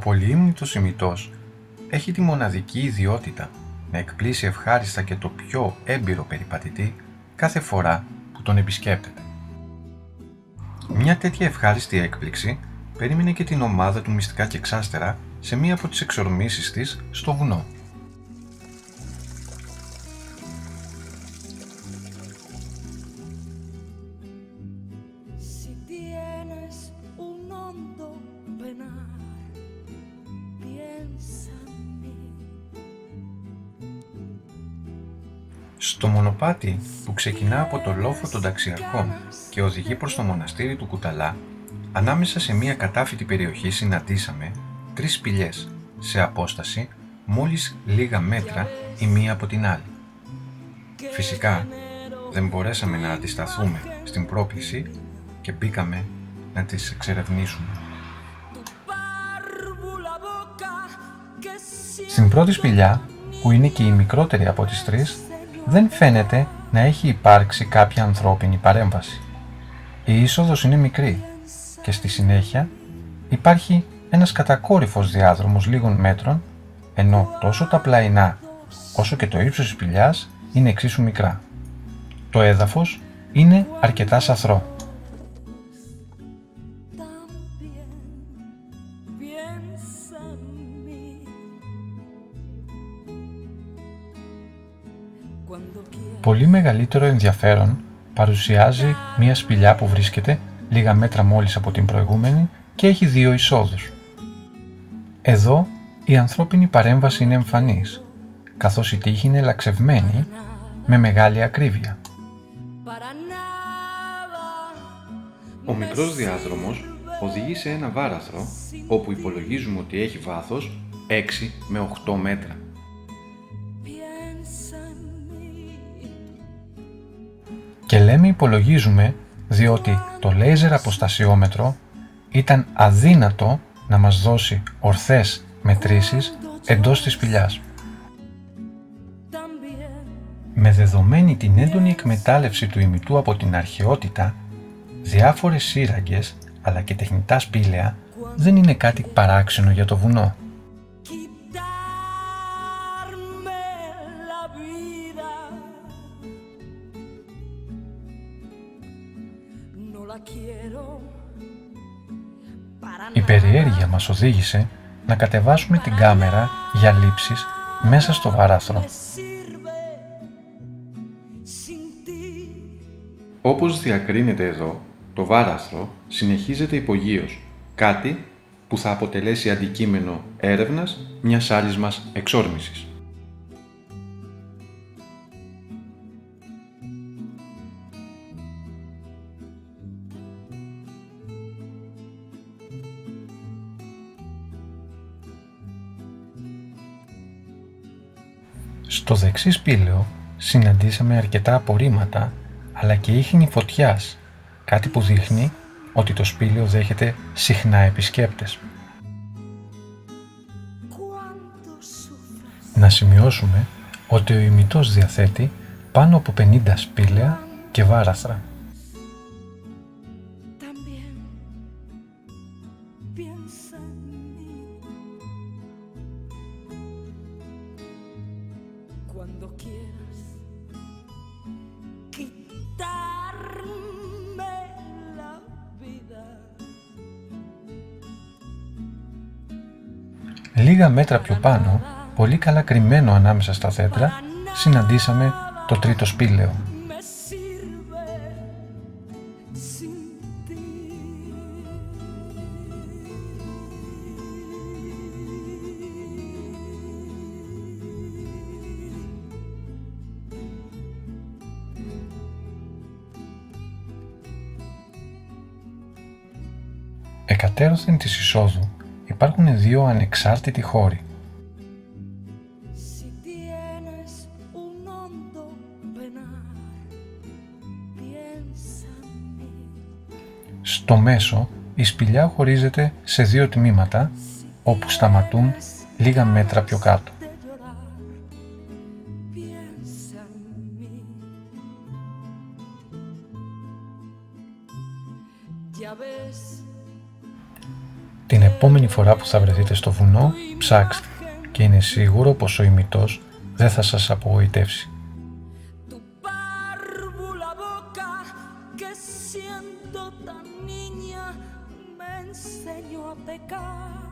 πολυήμνητος ημιτός έχει τη μοναδική ιδιότητα να εκπλήσει ευχάριστα και το πιο έμπειρο περιπατητή κάθε φορά που τον επισκέπτεται. Μια τέτοια ευχάριστη έκπληξη περίμενε και την ομάδα του Μυστικά και Εξάστερα σε μία από τις εξορμήσεις της στο βουνό. Στο μονοπάτι που ξεκινά από το λόφο των Ταξιαρχών και οδηγεί προς το μοναστήρι του Κουταλά, ανάμεσα σε μια κατάφυτη περιοχή συναντήσαμε 3 σπηλιές σε απόσταση μόλις λίγα μέτρα η μία από την άλλη. Φυσικά δεν μπορέσαμε να αντισταθούμε στην πρόκληση και μπήκαμε να τις εξερευνήσουμε. Στην πρώτη σπηλιά, που είναι και η μικρότερη από τις 3, δεν φαίνεται να έχει υπάρξει κάποια ανθρώπινη παρέμβαση. Η είσοδος είναι μικρή και στη συνέχεια υπάρχει ένας κατακόρυφος διάδρομος λίγων μέτρων, ενώ τόσο τα πλαϊνά όσο και το ύψος της σπηλιάς είναι εξίσου μικρά. Το έδαφος είναι αρκετά σαθρό. Πολύ μεγαλύτερο ενδιαφέρον παρουσιάζει μια σπηλιά που βρίσκεται λίγα μέτρα μόλις από την προηγούμενη και έχει 2 εισόδους. Εδώ η ανθρώπινη παρέμβαση είναι εμφανής, καθώς η τύχη είναι λαξευμένη με μεγάλη ακρίβεια. Ο μικρός διάδρομος οδηγεί σε ένα βάραθρο όπου υπολογίζουμε ότι έχει βάθος 6 με 8 μέτρα. Και λέμε υπολογίζουμε διότι το λέιζερ αποστασιόμετρο ήταν αδύνατο να μας δώσει ορθές μετρήσεις εντός της σπηλιάς. Με δεδομένη την έντονη εκμετάλλευση του ημιτού από την αρχαιότητα, διάφορες σύραγγες αλλά και τεχνητά σπήλαια δεν είναι κάτι παράξενο για το βουνό. Η περιέργεια μας οδήγησε να κατεβάσουμε την κάμερα για λήψεις μέσα στο βάραθρο. Όπως διακρίνεται εδώ, το βάραθρο συνεχίζεται υπογείως, κάτι που θα αποτελέσει αντικείμενο έρευνας μιας άλλης μας εξόρμησης. Στο δεξί σπήλαιο συναντήσαμε αρκετά απορρίμματα αλλά και ίχνη φωτιάς, κάτι που δείχνει ότι το σπήλαιο δέχεται συχνά επισκέπτες. Να σημειώσουμε ότι ο ημιτός διαθέτει πάνω από 50 σπήλαια και βάραθρα. Λίγα μέτρα πιο πάνω, πολύ καλά κρυμμένο ανάμεσα στα δέντρα, συναντήσαμε το τρίτο σπήλαιο. Εκατέρωθεν της εισόδου υπάρχουν 2 ανεξάρτητοι χώροι. Στο μέσο η σπηλιά χωρίζεται σε 2 τμήματα όπου σταματούν λίγα μέτρα πιο κάτω. Την επόμενη φορά που θα βρεθείτε στο βουνό, ψάξτε και είναι σίγουρο πως ο ημιτός δεν θα σας απογοητεύσει. Tan niña me enseñó a pecar.